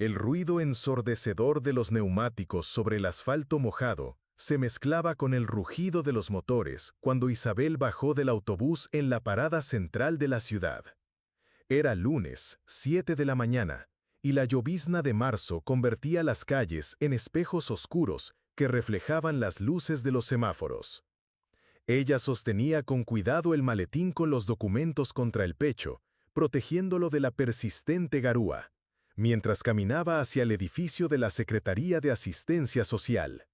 El ruido ensordecedor de los neumáticos sobre el asfalto mojado se mezclaba con el rugido de los motores cuando Isabel bajó del autobús en la parada central de la ciudad. Era lunes, 7 de la mañana, y la llovizna de marzo convertía las calles en espejos oscuros que reflejaban las luces de los semáforos. Ella sostenía con cuidado el maletín con los documentos contra el pecho, protegiéndolo de la persistente garúa, mientras caminaba hacia el edificio de la Secretaría de Asistencia Social.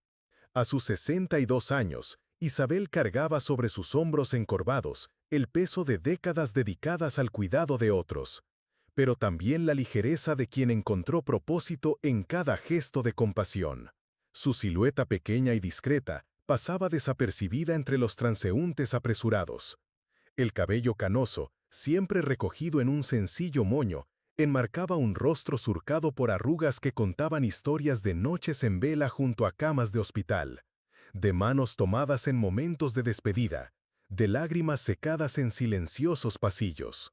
A sus 62 años, Isabel cargaba sobre sus hombros encorvados el peso de décadas dedicadas al cuidado de otros, pero también la ligereza de quien encontró propósito en cada gesto de compasión. Su silueta pequeña y discreta pasaba desapercibida entre los transeúntes apresurados. El cabello canoso, siempre recogido en un sencillo moño, enmarcaba un rostro surcado por arrugas que contaban historias de noches en vela junto a camas de hospital, de manos tomadas en momentos de despedida, de lágrimas secadas en silenciosos pasillos.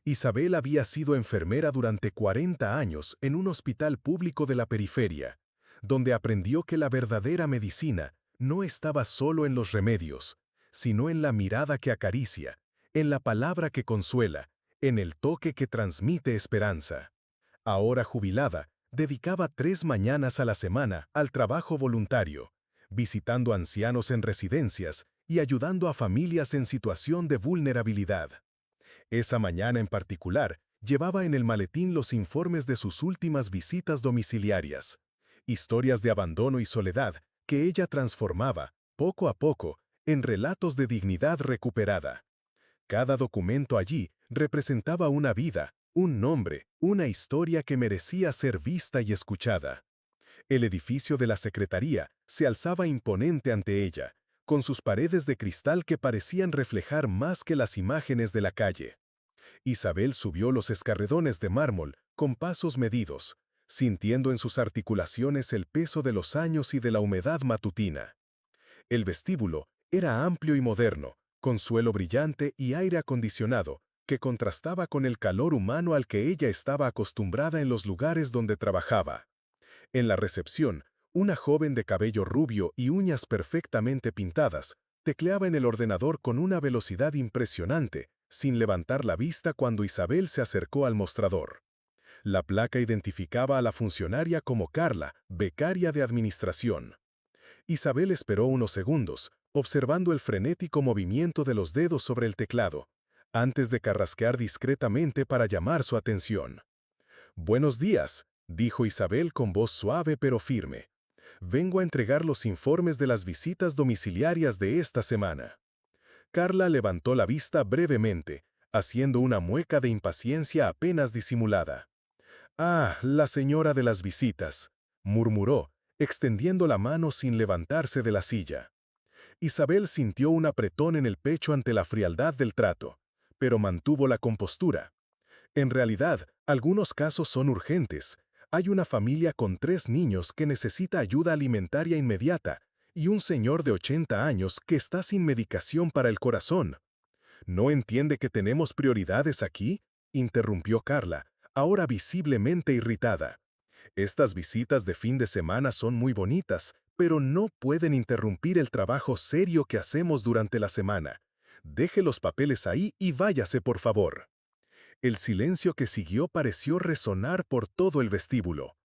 Isabel había sido enfermera durante 40 años en un hospital público de la periferia, donde aprendió que la verdadera medicina no estaba solo en los remedios, sino en la mirada que acaricia, en la palabra que consuela, en el toque que transmite esperanza. Ahora jubilada, dedicaba 3 mañanas a la semana al trabajo voluntario, visitando ancianos en residencias y ayudando a familias en situación de vulnerabilidad. Esa mañana en particular, llevaba en el maletín los informes de sus últimas visitas domiciliarias, historias de abandono y soledad que ella transformaba, poco a poco, en relatos de dignidad recuperada. Cada documento allí representaba una vida, un nombre, una historia que merecía ser vista y escuchada. El edificio de la Secretaría se alzaba imponente ante ella, con sus paredes de cristal que parecían reflejar más que las imágenes de la calle. Isabel subió los escarredones de mármol con pasos medidos, sintiendo en sus articulaciones el peso de los años y de la humedad matutina. El vestíbulo era amplio y moderno, con suelo brillante y aire acondicionado, que contrastaba con el calor humano al que ella estaba acostumbrada en los lugares donde trabajaba. En la recepción, una joven de cabello rubio y uñas perfectamente pintadas tecleaba en el ordenador con una velocidad impresionante, sin levantar la vista cuando Isabel se acercó al mostrador. La placa identificaba a la funcionaria como Carla, becaria de administración. Isabel esperó unos segundos, observando el frenético movimiento de los dedos sobre el teclado, antes de carrasquear discretamente para llamar su atención. «Buenos días», dijo Isabel con voz suave pero firme. «Vengo a entregar los informes de las visitas domiciliarias de esta semana». Carla levantó la vista brevemente, haciendo una mueca de impaciencia apenas disimulada. «Ah, la señora de las visitas», murmuró, extendiendo la mano sin levantarse de la silla. Isabel sintió un apretón en el pecho ante la frialdad del trato, pero mantuvo la compostura. En realidad, algunos casos son urgentes. Hay una familia con 3 niños que necesita ayuda alimentaria inmediata y un señor de 80 años que está sin medicación para el corazón. ¿No entiende que tenemos prioridades aquí?, interrumpió Carla, ahora visiblemente irritada. Estas visitas de fin de semana son muy bonitas, pero no pueden interrumpir el trabajo serio que hacemos durante la semana. Deje los papeles ahí y váyase, por favor. El silencio que siguió pareció resonar por todo el vestíbulo.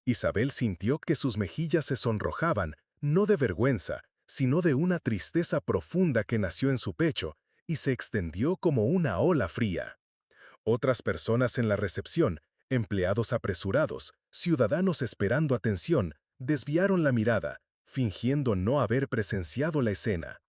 Isabel sintió que sus mejillas se sonrojaban, no de vergüenza, sino de una tristeza profunda que nació en su pecho y se extendió como una ola fría. Otras personas en la recepción, empleados apresurados, ciudadanos esperando atención, desviaron la mirada, fingiendo no haber presenciado la escena.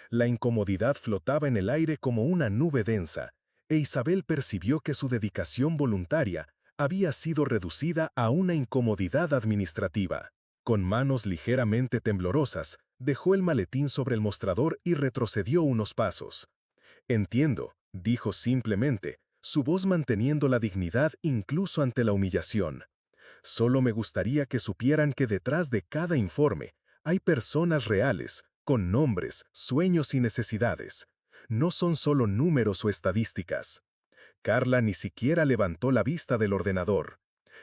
La incomodidad flotaba en el aire como una nube densa, e Isabel percibió que su dedicación voluntaria había sido reducida a una incomodidad administrativa. Con manos ligeramente temblorosas, dejó el maletín sobre el mostrador y retrocedió unos pasos. «Entiendo», dijo simplemente, su voz manteniendo la dignidad incluso ante la humillación. «Solo me gustaría que supieran que detrás de cada informe hay personas reales, con nombres, sueños y necesidades. No son solo números o estadísticas». Carla ni siquiera levantó la vista del ordenador.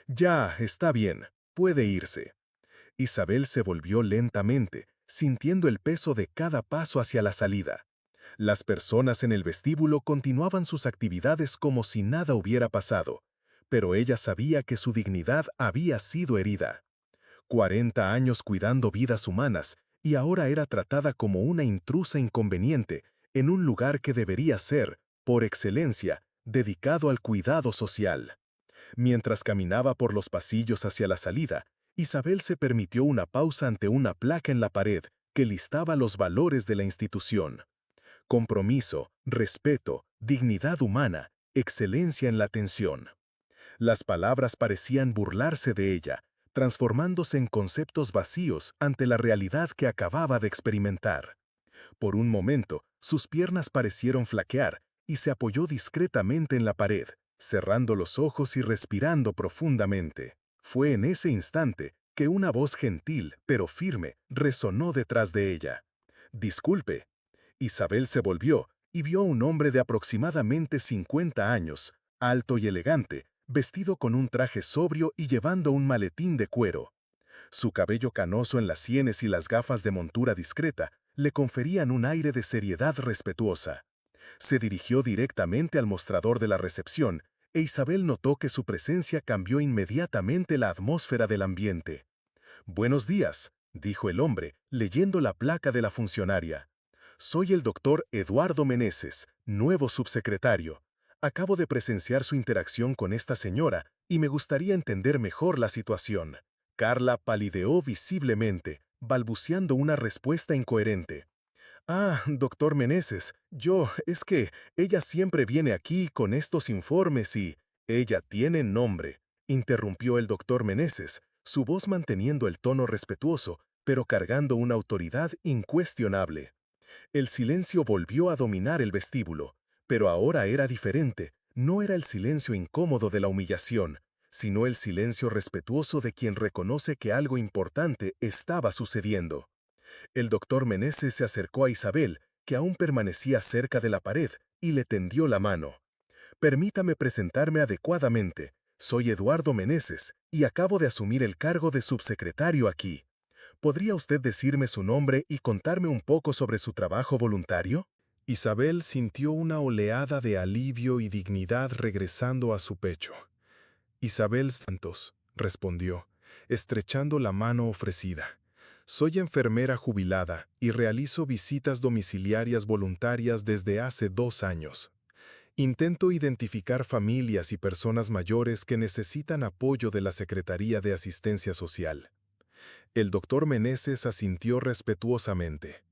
Ya, está bien, puede irse. Isabel se volvió lentamente, sintiendo el peso de cada paso hacia la salida. Las personas en el vestíbulo continuaban sus actividades como si nada hubiera pasado, pero ella sabía que su dignidad había sido herida. 40 años cuidando vidas humanas, y ahora era tratada como una intrusa inconveniente en un lugar que debería ser, por excelencia, dedicado al cuidado social. Mientras caminaba por los pasillos hacia la salida, Isabel se permitió una pausa ante una placa en la pared que listaba los valores de la institución: compromiso, respeto, dignidad humana, excelencia en la atención. Las palabras parecían burlarse de ella, transformándose en conceptos vacíos ante la realidad que acababa de experimentar. Por un momento, sus piernas parecieron flaquear y se apoyó discretamente en la pared, cerrando los ojos y respirando profundamente. Fue en ese instante que una voz gentil, pero firme, resonó detrás de ella. «Disculpe». Isabel se volvió y vio a un hombre de aproximadamente 50 años, alto y elegante, vestido con un traje sobrio y llevando un maletín de cuero. Su cabello canoso en las sienes y las gafas de montura discreta le conferían un aire de seriedad respetuosa. Se dirigió directamente al mostrador de la recepción, e Isabel notó que su presencia cambió inmediatamente la atmósfera del ambiente. «Buenos días», dijo el hombre, leyendo la placa de la funcionaria. «Soy el doctor Eduardo Meneses, nuevo subsecretario. Acabo de presenciar su interacción con esta señora y me gustaría entender mejor la situación». Carla palideó visiblemente, balbuceando una respuesta incoherente. «Ah, doctor Meneses, es que ella siempre viene aquí con estos informes y... Ella tiene nombre», interrumpió el doctor Meneses, su voz manteniendo el tono respetuoso, pero cargando una autoridad incuestionable. El silencio volvió a dominar el vestíbulo, pero ahora era diferente. No era el silencio incómodo de la humillación, sino el silencio respetuoso de quien reconoce que algo importante estaba sucediendo. El doctor Meneses se acercó a Isabel, que aún permanecía cerca de la pared, y le tendió la mano. «Permítame presentarme adecuadamente. Soy Eduardo Meneses, y acabo de asumir el cargo de subsecretario aquí. ¿Podría usted decirme su nombre y contarme un poco sobre su trabajo voluntario?» Isabel sintió una oleada de alivio y dignidad regresando a su pecho. «Isabel Santos», respondió, estrechando la mano ofrecida. «Soy enfermera jubilada y realizo visitas domiciliarias voluntarias desde hace 2 años. Intento identificar familias y personas mayores que necesitan apoyo de la Secretaría de Asistencia Social». El doctor Meneses asintió respetuosamente.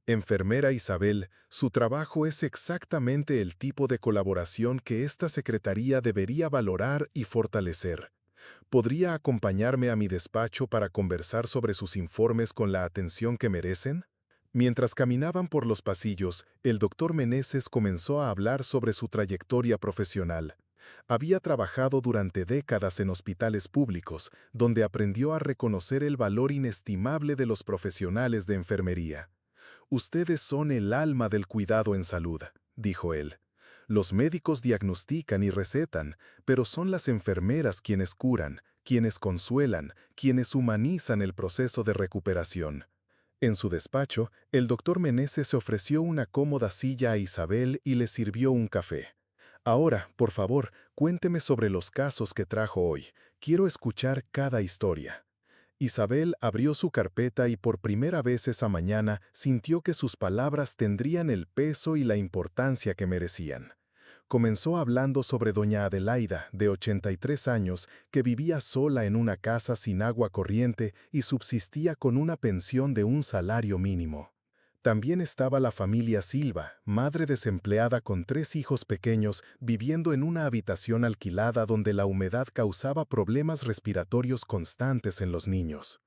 «Enfermera Isabel, su trabajo es exactamente el tipo de colaboración que esta secretaría debería valorar y fortalecer. ¿Podría acompañarme a mi despacho para conversar sobre sus informes con la atención que merecen?» Mientras caminaban por los pasillos, el doctor Meneses comenzó a hablar sobre su trayectoria profesional. Había trabajado durante décadas en hospitales públicos, donde aprendió a reconocer el valor inestimable de los profesionales de enfermería. «Ustedes son el alma del cuidado en salud», dijo él. «Los médicos diagnostican y recetan, pero son las enfermeras quienes curan, quienes consuelan, quienes humanizan el proceso de recuperación». En su despacho, el doctor Meneses se ofreció una cómoda silla a Isabel y le sirvió un café. «Ahora, por favor, cuénteme sobre los casos que trajo hoy. Quiero escuchar cada historia». Isabel abrió su carpeta y por primera vez esa mañana sintió que sus palabras tendrían el peso y la importancia que merecían. Comenzó hablando sobre doña Adelaida, de 83 años, que vivía sola en una casa sin agua corriente y subsistía con una pensión de un salario mínimo. También estaba la familia Silva, madre desempleada con 3 hijos pequeños, viviendo en una habitación alquilada donde la humedad causaba problemas respiratorios constantes en los niños.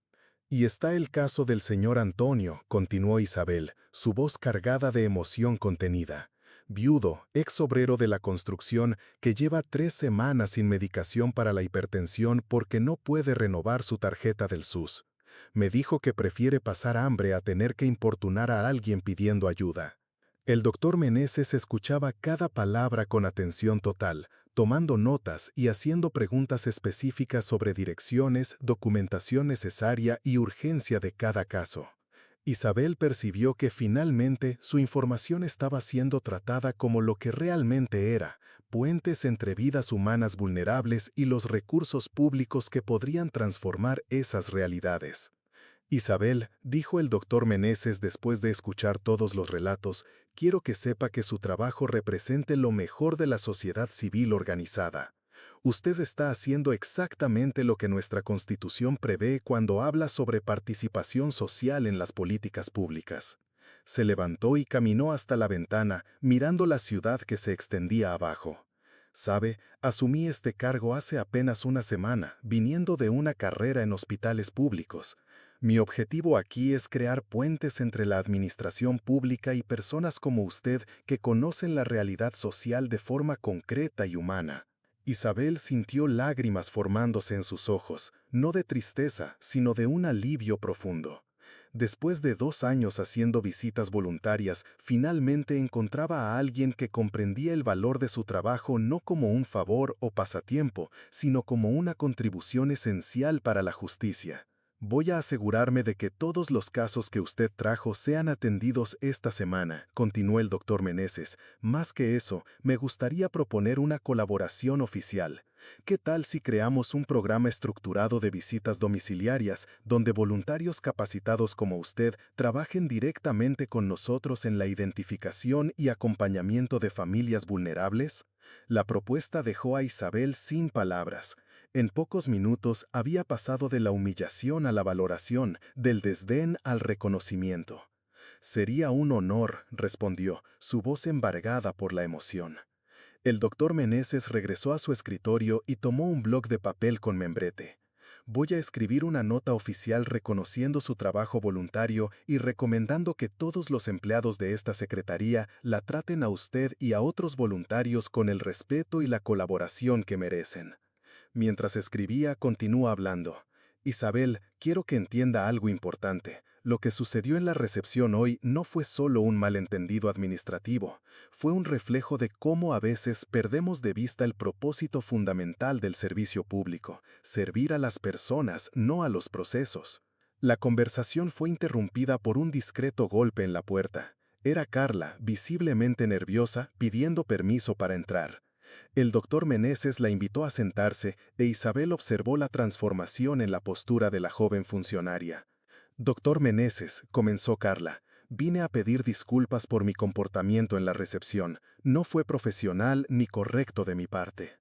«Y está el caso del señor Antonio», continuó Isabel, su voz cargada de emoción contenida. «Viudo, ex obrero de la construcción, que lleva 3 semanas sin medicación para la hipertensión porque no puede renovar su tarjeta del SUS. Me dijo que prefiere pasar hambre a tener que importunar a alguien pidiendo ayuda». El doctor Meneses escuchaba cada palabra con atención total, tomando notas y haciendo preguntas específicas sobre direcciones, documentación necesaria y urgencia de cada caso. Isabel percibió que finalmente su información estaba siendo tratada como lo que realmente era, puentes entre vidas humanas vulnerables y los recursos públicos que podrían transformar esas realidades. Isabel, dijo el doctor Meneses después de escuchar todos los relatos, quiero que sepa que su trabajo represente lo mejor de la sociedad civil organizada. Usted está haciendo exactamente lo que nuestra Constitución prevé cuando habla sobre participación social en las políticas públicas. Se levantó y caminó hasta la ventana, mirando la ciudad que se extendía abajo. Sabe, asumí este cargo hace apenas una semana, viniendo de una carrera en hospitales públicos. Mi objetivo aquí es crear puentes entre la administración pública y personas como usted que conocen la realidad social de forma concreta y humana. Isabel sintió lágrimas formándose en sus ojos, no de tristeza, sino de un alivio profundo. Después de 2 años haciendo visitas voluntarias, finalmente encontraba a alguien que comprendía el valor de su trabajo no como un favor o pasatiempo, sino como una contribución esencial para la justicia. Voy a asegurarme de que todos los casos que usted trajo sean atendidos esta semana, continuó el doctor Meneses. Más que eso, me gustaría proponer una colaboración oficial. ¿Qué tal si creamos un programa estructurado de visitas domiciliarias, donde voluntarios capacitados como usted trabajen directamente con nosotros en la identificación y acompañamiento de familias vulnerables? La propuesta dejó a Isabel sin palabras. En pocos minutos había pasado de la humillación a la valoración, del desdén al reconocimiento. Sería un honor, respondió, su voz embargada por la emoción. El doctor Meneses regresó a su escritorio y tomó un bloc de papel con membrete. Voy a escribir una nota oficial reconociendo su trabajo voluntario y recomendando que todos los empleados de esta secretaría la traten a usted y a otros voluntarios con el respeto y la colaboración que merecen. Mientras escribía, continuó hablando. Isabel, quiero que entienda algo importante. Lo que sucedió en la recepción hoy no fue solo un malentendido administrativo, fue un reflejo de cómo a veces perdemos de vista el propósito fundamental del servicio público, servir a las personas, no a los procesos. La conversación fue interrumpida por un discreto golpe en la puerta. Era Carla, visiblemente nerviosa, pidiendo permiso para entrar. El doctor Meneses la invitó a sentarse e Isabel observó la transformación en la postura de la joven funcionaria. Doctor Meneses, comenzó Carla, vine a pedir disculpas por mi comportamiento en la recepción. No fue profesional ni correcto de mi parte.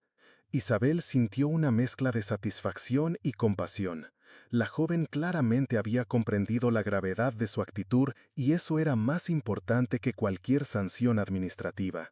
Isabel sintió una mezcla de satisfacción y compasión. La joven claramente había comprendido la gravedad de su actitud y eso era más importante que cualquier sanción administrativa.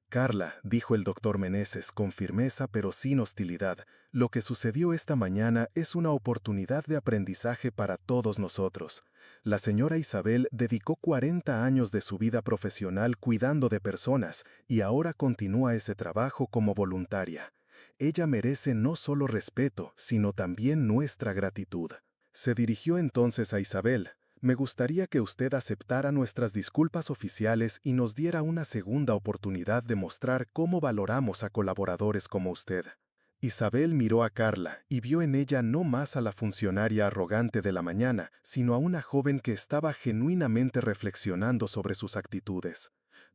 Carla, dijo el doctor Meneses con firmeza pero sin hostilidad, lo que sucedió esta mañana es una oportunidad de aprendizaje para todos nosotros. La señora Isabel dedicó 40 años de su vida profesional cuidando de personas y ahora continúa ese trabajo como voluntaria. Ella merece no solo respeto, sino también nuestra gratitud. Se dirigió entonces a Isabel. Me gustaría que usted aceptara nuestras disculpas oficiales y nos diera una segunda oportunidad de mostrar cómo valoramos a colaboradores como usted. Isabel miró a Carla y vio en ella no más a la funcionaria arrogante de la mañana, sino a una joven que estaba genuinamente reflexionando sobre sus actitudes.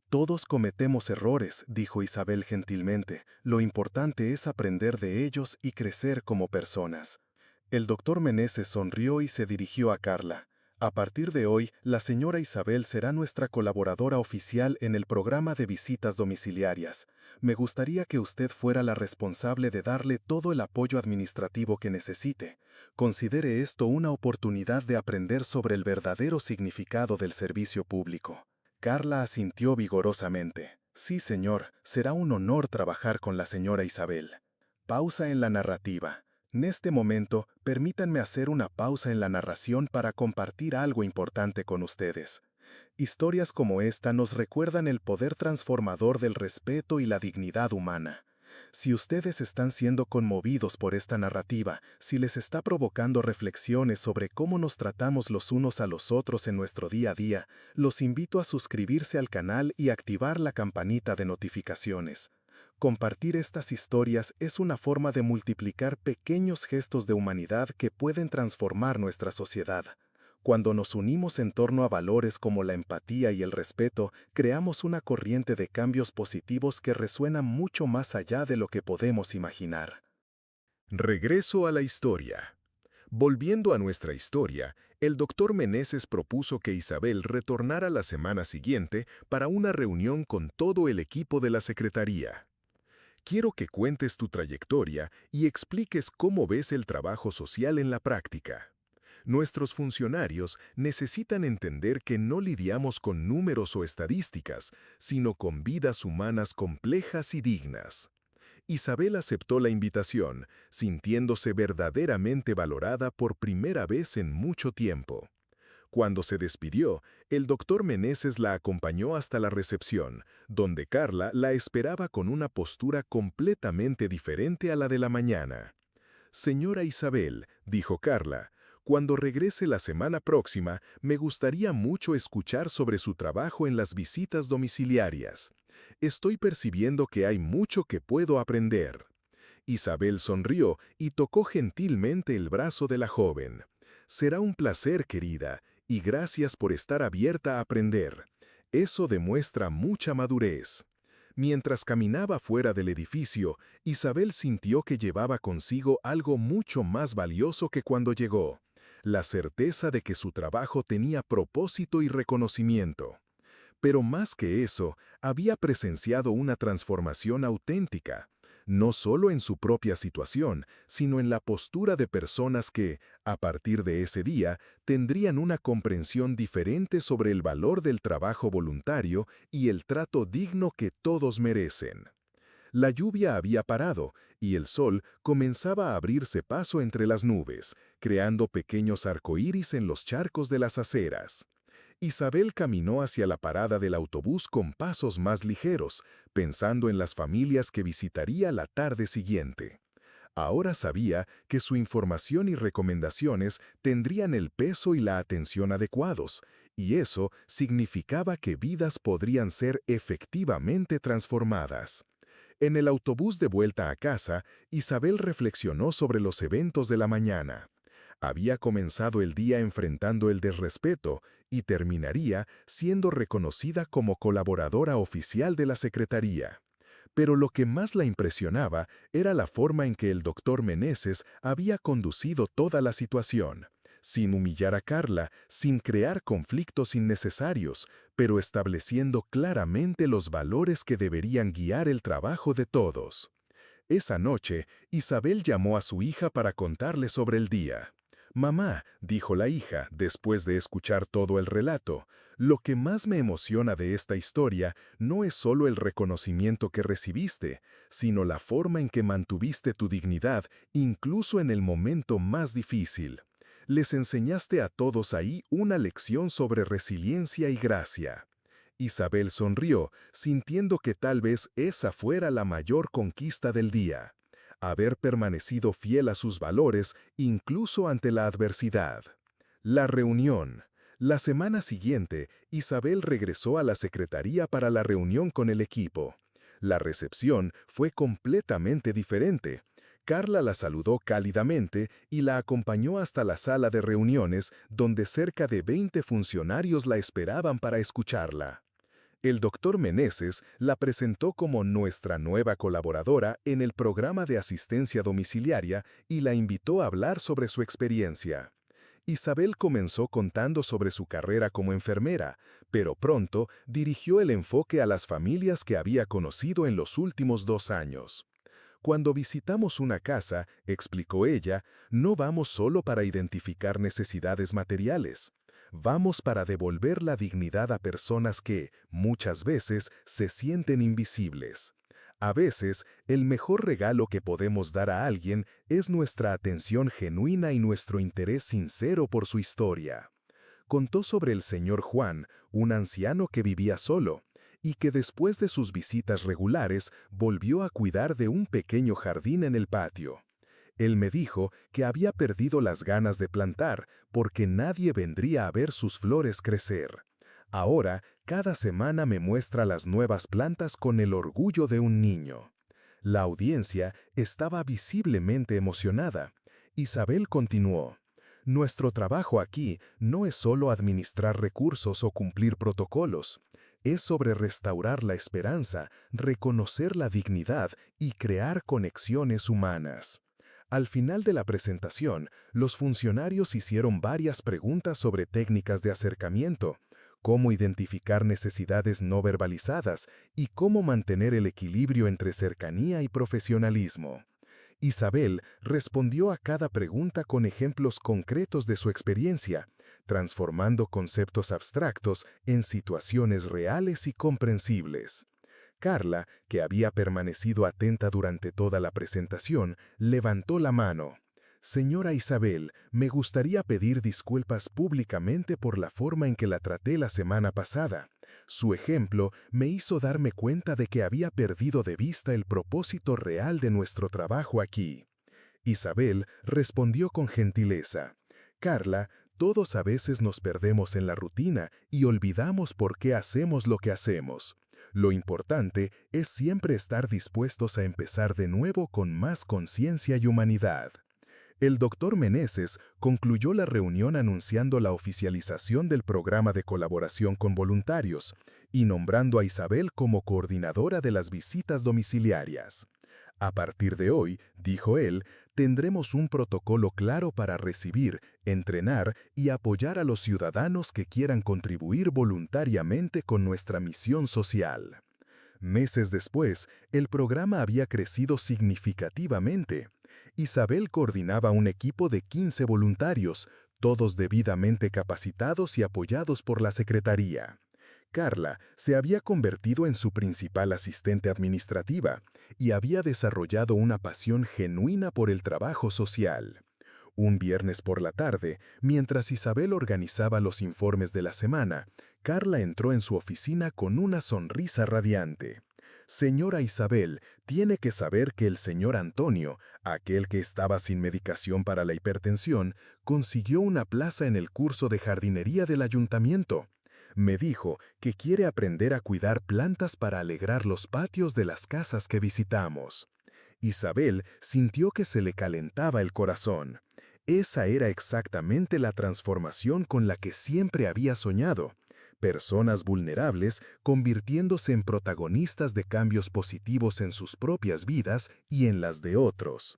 Todos cometemos errores, dijo Isabel gentilmente. Lo importante es aprender de ellos y crecer como personas. El doctor Meneses sonrió y se dirigió a Carla. A partir de hoy, la señora Isabel será nuestra colaboradora oficial en el programa de visitas domiciliarias. Me gustaría que usted fuera la responsable de darle todo el apoyo administrativo que necesite. Considere esto una oportunidad de aprender sobre el verdadero significado del servicio público. Carla asintió vigorosamente. Sí, señor, será un honor trabajar con la señora Isabel. Pausa en la narrativa. En este momento, permítanme hacer una pausa en la narración para compartir algo importante con ustedes. Historias como esta nos recuerdan el poder transformador del respeto y la dignidad humana. Si ustedes están siendo conmovidos por esta narrativa, si les está provocando reflexiones sobre cómo nos tratamos los unos a los otros en nuestro día a día, los invito a suscribirse al canal y activar la campanita de notificaciones. Compartir estas historias es una forma de multiplicar pequeños gestos de humanidad que pueden transformar nuestra sociedad. Cuando nos unimos en torno a valores como la empatía y el respeto, creamos una corriente de cambios positivos que resuena mucho más allá de lo que podemos imaginar. Regreso a la historia. Volviendo a nuestra historia, el doctor Meneses propuso que Isabel retornara la semana siguiente para una reunión con todo el equipo de la Secretaría. Quiero que cuentes tu trayectoria y expliques cómo ves el trabajo social en la práctica. Nuestros funcionarios necesitan entender que no lidiamos con números o estadísticas, sino con vidas humanas complejas y dignas. Isabel aceptó la invitación, sintiéndose verdaderamente valorada por primera vez en mucho tiempo. Cuando se despidió, el doctor Meneses la acompañó hasta la recepción, donde Carla la esperaba con una postura completamente diferente a la de la mañana. Señora Isabel, dijo Carla, cuando regrese la semana próxima, me gustaría mucho escuchar sobre su trabajo en las visitas domiciliarias. Estoy percibiendo que hay mucho que puedo aprender. Isabel sonrió y tocó gentilmente el brazo de la joven. Será un placer, querida, y gracias por estar abierta a aprender. Eso demuestra mucha madurez. Mientras caminaba fuera del edificio, Isabel sintió que llevaba consigo algo mucho más valioso que cuando llegó: la certeza de que su trabajo tenía propósito y reconocimiento. Pero más que eso, había presenciado una transformación auténtica, no solo en su propia situación, sino en la postura de personas que, a partir de ese día, tendrían una comprensión diferente sobre el valor del trabajo voluntario y el trato digno que todos merecen. La lluvia había parado y el sol comenzaba a abrirse paso entre las nubes, creando pequeños arcoíris en los charcos de las aceras. Isabel caminó hacia la parada del autobús con pasos más ligeros, pensando en las familias que visitaría la tarde siguiente. Ahora sabía que su información y recomendaciones tendrían el peso y la atención adecuados, y eso significaba que vidas podrían ser efectivamente transformadas. En el autobús de vuelta a casa, Isabel reflexionó sobre los eventos de la mañana. Había comenzado el día enfrentando el desrespeto y terminaría siendo reconocida como colaboradora oficial de la Secretaría. Pero lo que más la impresionaba era la forma en que el doctor Meneses había conducido toda la situación, sin humillar a Carla, sin crear conflictos innecesarios, pero estableciendo claramente los valores que deberían guiar el trabajo de todos. Esa noche, Isabel llamó a su hija para contarle sobre el día. «Mamá», dijo la hija, después de escuchar todo el relato, «lo que más me emociona de esta historia no es solo el reconocimiento que recibiste, sino la forma en que mantuviste tu dignidad incluso en el momento más difícil. Les enseñaste a todos ahí una lección sobre resiliencia y gracia». Isabel sonrió, sintiendo que tal vez esa fuera la mayor conquista del día: haber permanecido fiel a sus valores incluso ante la adversidad. La reunión. La semana siguiente, Isabel regresó a la secretaría para la reunión con el equipo. La recepción fue completamente diferente. Carla la saludó cálidamente y la acompañó hasta la sala de reuniones, donde cerca de 20 funcionarios la esperaban para escucharla. El doctor Meneses la presentó como nuestra nueva colaboradora en el programa de asistencia domiciliaria y la invitó a hablar sobre su experiencia. Isabel comenzó contando sobre su carrera como enfermera, pero pronto dirigió el enfoque a las familias que había conocido en los últimos 2 años. Cuando visitamos una casa, explicó ella, no vamos solo para identificar necesidades materiales. Vamos para devolver la dignidad a personas que, muchas veces, se sienten invisibles. A veces, el mejor regalo que podemos dar a alguien es nuestra atención genuina y nuestro interés sincero por su historia. Contó sobre el señor Juan, un anciano que vivía solo, y que después de sus visitas regulares volvió a cuidar de un pequeño jardín en el patio. Él me dijo que había perdido las ganas de plantar porque nadie vendría a ver sus flores crecer. Ahora, cada semana me muestra las nuevas plantas con el orgullo de un niño. La audiencia estaba visiblemente emocionada. Isabel continuó: Nuestro trabajo aquí no es solo administrar recursos o cumplir protocolos. Es sobre restaurar la esperanza, reconocer la dignidad y crear conexiones humanas. Al final de la presentación, los funcionarios hicieron varias preguntas sobre técnicas de acercamiento, cómo identificar necesidades no verbalizadas y cómo mantener el equilibrio entre cercanía y profesionalismo. Isabel respondió a cada pregunta con ejemplos concretos de su experiencia, transformando conceptos abstractos en situaciones reales y comprensibles. Carla, que había permanecido atenta durante toda la presentación, levantó la mano. Señora Isabel, me gustaría pedir disculpas públicamente por la forma en que la traté la semana pasada. Su ejemplo me hizo darme cuenta de que había perdido de vista el propósito real de nuestro trabajo aquí. Isabel respondió con gentileza. Carla, todos a veces nos perdemos en la rutina y olvidamos por qué hacemos lo que hacemos. Lo importante es siempre estar dispuestos a empezar de nuevo con más conciencia y humanidad. El doctor Meneses concluyó la reunión anunciando la oficialización del programa de colaboración con voluntarios y nombrando a Isabel como coordinadora de las visitas domiciliarias. A partir de hoy, dijo él, tendremos un protocolo claro para recibir, entrenar y apoyar a los ciudadanos que quieran contribuir voluntariamente con nuestra misión social. Meses después, el programa había crecido significativamente. Isabel coordinaba un equipo de 15 voluntarios, todos debidamente capacitados y apoyados por la Secretaría. Carla se había convertido en su principal asistente administrativa y había desarrollado una pasión genuina por el trabajo social. Un viernes por la tarde, mientras Isabel organizaba los informes de la semana, Carla entró en su oficina con una sonrisa radiante. Señora Isabel, tiene que saber que el señor Antonio, aquel que estaba sin medicación para la hipertensión, consiguió una plaza en el curso de jardinería del ayuntamiento. Me dijo que quiere aprender a cuidar plantas para alegrar los patios de las casas que visitamos. Isabel sintió que se le calentaba el corazón. Esa era exactamente la transformación con la que siempre había soñado. Personas vulnerables convirtiéndose en protagonistas de cambios positivos en sus propias vidas y en las de otros.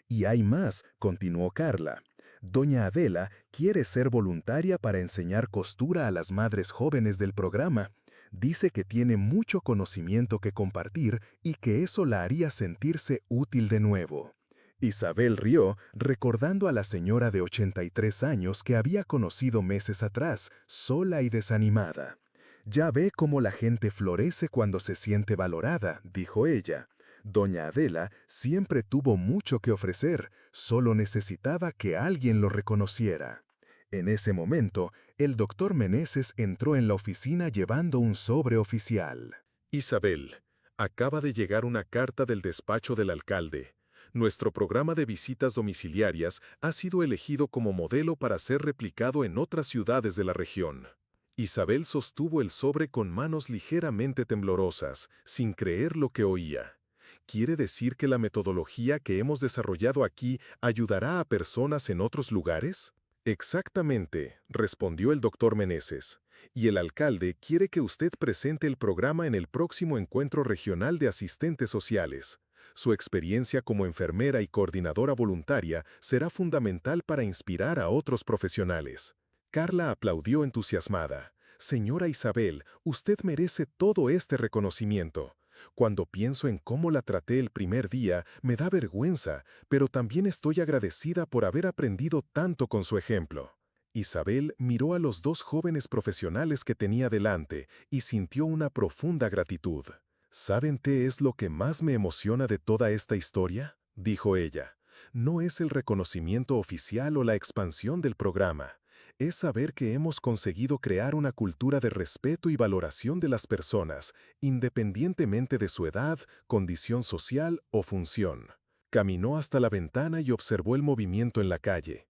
Y hay más, continuó Carla. Doña Adela quiere ser voluntaria para enseñar costura a las madres jóvenes del programa. Dice que tiene mucho conocimiento que compartir y que eso la haría sentirse útil de nuevo. Isabel rió, recordando a la señora de 83 años que había conocido meses atrás, sola y desanimada. Ya ve cómo la gente florece cuando se siente valorada, dijo ella. Doña Adela siempre tuvo mucho que ofrecer, solo necesitaba que alguien lo reconociera. En ese momento, el doctor Meneses entró en la oficina llevando un sobre oficial. Isabel, acaba de llegar una carta del despacho del alcalde. Nuestro programa de visitas domiciliarias ha sido elegido como modelo para ser replicado en otras ciudades de la región. Isabel sostuvo el sobre con manos ligeramente temblorosas, sin creer lo que oía. ¿Quiere decir que la metodología que hemos desarrollado aquí ayudará a personas en otros lugares? Exactamente, respondió el doctor Meneses. Y el alcalde quiere que usted presente el programa en el próximo encuentro regional de asistentes sociales. Su experiencia como enfermera y coordinadora voluntaria será fundamental para inspirar a otros profesionales. Carla aplaudió entusiasmada. Señora Isabel, usted merece todo este reconocimiento. Cuando pienso en cómo la traté el primer día, me da vergüenza, pero también estoy agradecida por haber aprendido tanto con su ejemplo. Isabel miró a los dos jóvenes profesionales que tenía delante y sintió una profunda gratitud. ¿Saben qué es lo que más me emociona de toda esta historia?, dijo ella. No es el reconocimiento oficial o la expansión del programa. Es saber que hemos conseguido crear una cultura de respeto y valoración de las personas, independientemente de su edad, condición social o función. Caminó hasta la ventana y observó el movimiento en la calle.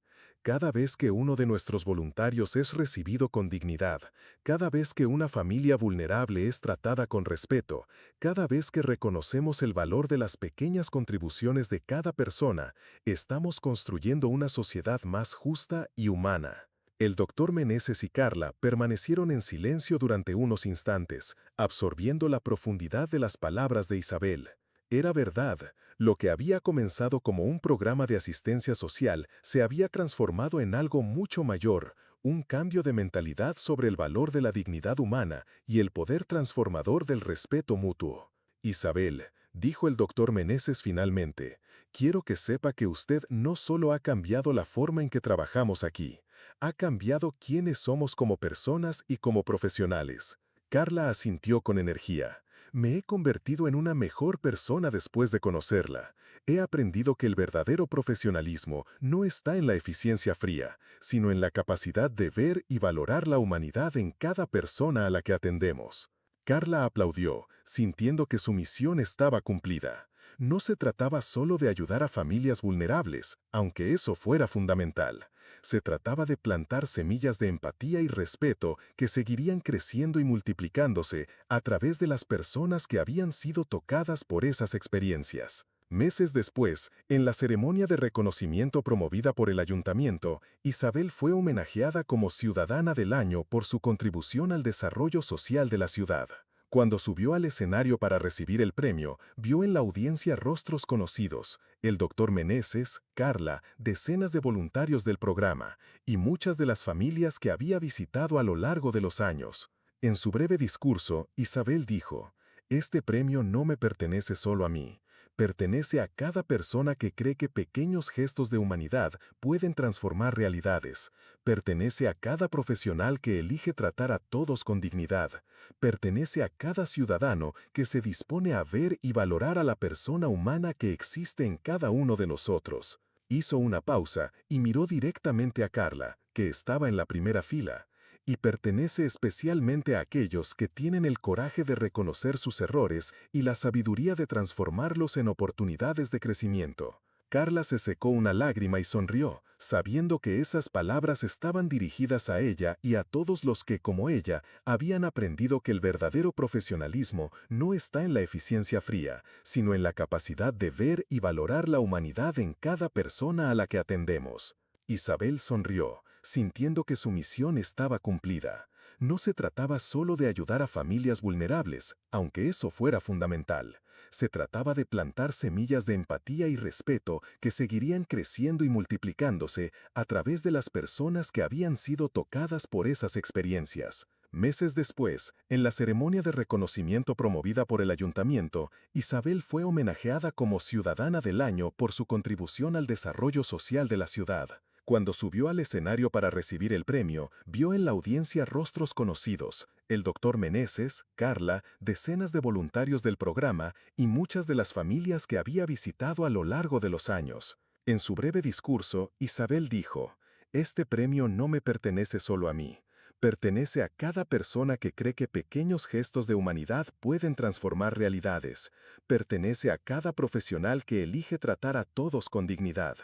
Cada vez que uno de nuestros voluntarios es recibido con dignidad, cada vez que una familia vulnerable es tratada con respeto, cada vez que reconocemos el valor de las pequeñas contribuciones de cada persona, estamos construyendo una sociedad más justa y humana. El doctor Meneses y Carla permanecieron en silencio durante unos instantes, absorbiendo la profundidad de las palabras de Isabel. Era verdad, lo que había comenzado como un programa de asistencia social se había transformado en algo mucho mayor, un cambio de mentalidad sobre el valor de la dignidad humana y el poder transformador del respeto mutuo. Isabel, dijo el doctor Meneses finalmente, quiero que sepa que usted no solo ha cambiado la forma en que trabajamos aquí, ha cambiado quiénes somos como personas y como profesionales. Carla asintió con energía. Me he convertido en una mejor persona después de conocerla. He aprendido que el verdadero profesionalismo no está en la eficiencia fría, sino en la capacidad de ver y valorar la humanidad en cada persona a la que atendemos. Carla aplaudió, sintiendo que su misión estaba cumplida. No se trataba solo de ayudar a familias vulnerables, aunque eso fuera fundamental. Se trataba de plantar semillas de empatía y respeto que seguirían creciendo y multiplicándose a través de las personas que habían sido tocadas por esas experiencias. Meses después, en la ceremonia de reconocimiento promovida por el ayuntamiento, Isabel fue homenajeada como Ciudadana del Año por su contribución al desarrollo social de la ciudad. Cuando subió al escenario para recibir el premio, vio en la audiencia rostros conocidos, el doctor Meneses, Carla, decenas de voluntarios del programa y muchas de las familias que había visitado a lo largo de los años. En su breve discurso, Isabel dijo, «Este premio no me pertenece solo a mí. Pertenece a cada persona que cree que pequeños gestos de humanidad pueden transformar realidades. Pertenece a cada profesional que elige tratar a todos con dignidad. Pertenece a cada ciudadano que se dispone a ver y valorar a la persona humana que existe en cada uno de nosotros». Hizo una pausa y miró directamente a Carla, que estaba en la primera fila. Y pertenece especialmente a aquellos que tienen el coraje de reconocer sus errores y la sabiduría de transformarlos en oportunidades de crecimiento. Carla se secó una lágrima y sonrió, sabiendo que esas palabras estaban dirigidas a ella y a todos los que, como ella, habían aprendido que el verdadero profesionalismo no está en la eficiencia fría, sino en la capacidad de ver y valorar la humanidad en cada persona a la que atendemos. Isabel sonrió, sintiendo que su misión estaba cumplida. No se trataba solo de ayudar a familias vulnerables, aunque eso fuera fundamental. Se trataba de plantar semillas de empatía y respeto que seguirían creciendo y multiplicándose a través de las personas que habían sido tocadas por esas experiencias. Meses después, en la ceremonia de reconocimiento promovida por el ayuntamiento, Isabel fue homenajeada como Ciudadana del Año por su contribución al desarrollo social de la ciudad. Cuando subió al escenario para recibir el premio, vio en la audiencia rostros conocidos, el doctor Meneses, Carla, decenas de voluntarios del programa y muchas de las familias que había visitado a lo largo de los años. En su breve discurso, Isabel dijo, «Este premio no me pertenece solo a mí. Pertenece a cada persona que cree que pequeños gestos de humanidad pueden transformar realidades. Pertenece a cada profesional que elige tratar a todos con dignidad.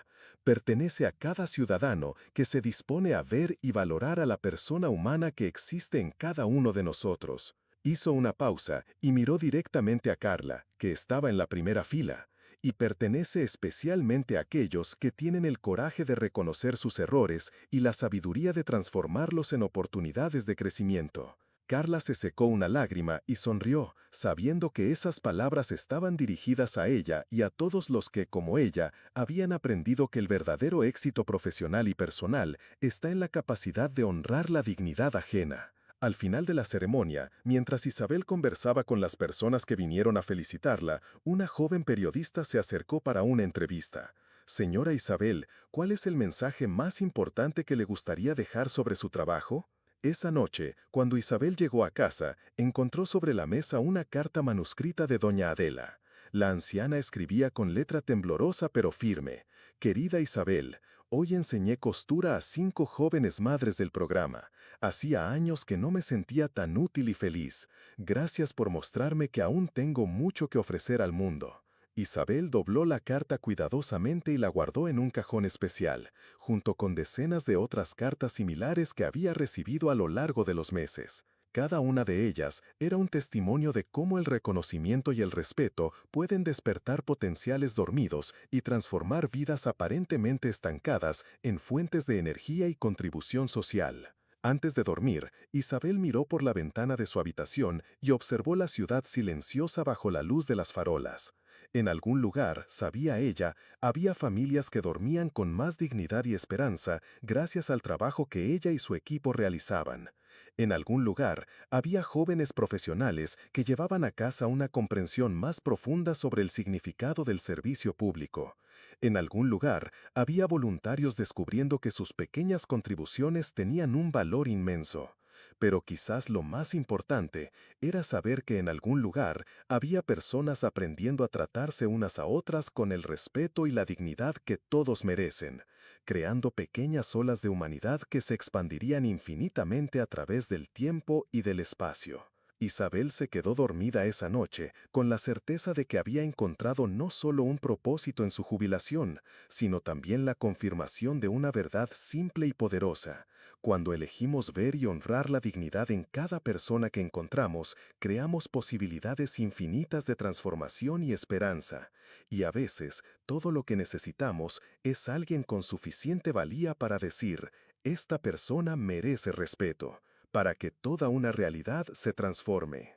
Pertenece a cada ciudadano que se dispone a ver y valorar a la persona humana que existe en cada uno de nosotros». Hizo una pausa y miró directamente a Carla, que estaba en la primera fila. «Y pertenece especialmente a aquellos que tienen el coraje de reconocer sus errores y la sabiduría de transformarlos en oportunidades de crecimiento». Carla se secó una lágrima y sonrió, sabiendo que esas palabras estaban dirigidas a ella y a todos los que, como ella, habían aprendido que el verdadero éxito profesional y personal está en la capacidad de honrar la dignidad ajena. Al final de la ceremonia, mientras Isabel conversaba con las personas que vinieron a felicitarla, una joven periodista se acercó para una entrevista. «Señora Isabel, ¿cuál es el mensaje más importante que le gustaría dejar sobre su trabajo?». Esa noche, cuando Isabel llegó a casa, encontró sobre la mesa una carta manuscrita de doña Adela. La anciana escribía con letra temblorosa pero firme: «Querida Isabel, hoy enseñé costura a 5 jóvenes madres del programa. Hacía años que no me sentía tan útil y feliz. Gracias por mostrarme que aún tengo mucho que ofrecer al mundo». Isabel dobló la carta cuidadosamente y la guardó en un cajón especial, junto con decenas de otras cartas similares que había recibido a lo largo de los meses. Cada una de ellas era un testimonio de cómo el reconocimiento y el respeto pueden despertar potenciales dormidos y transformar vidas aparentemente estancadas en fuentes de energía y contribución social. Antes de dormir, Isabel miró por la ventana de su habitación y observó la ciudad silenciosa bajo la luz de las farolas. En algún lugar, sabía ella, había familias que dormían con más dignidad y esperanza gracias al trabajo que ella y su equipo realizaban. En algún lugar, había jóvenes profesionales que llevaban a casa una comprensión más profunda sobre el significado del servicio público. En algún lugar, había voluntarios descubriendo que sus pequeñas contribuciones tenían un valor inmenso. Pero quizás lo más importante era saber que en algún lugar había personas aprendiendo a tratarse unas a otras con el respeto y la dignidad que todos merecen, creando pequeñas olas de humanidad que se expandirían infinitamente a través del tiempo y del espacio. Isabel se quedó dormida esa noche con la certeza de que había encontrado no solo un propósito en su jubilación, sino también la confirmación de una verdad simple y poderosa. Cuando elegimos ver y honrar la dignidad en cada persona que encontramos, creamos posibilidades infinitas de transformación y esperanza. Y a veces, todo lo que necesitamos es alguien con suficiente valía para decir, esta persona merece respeto, para que toda una realidad se transforme.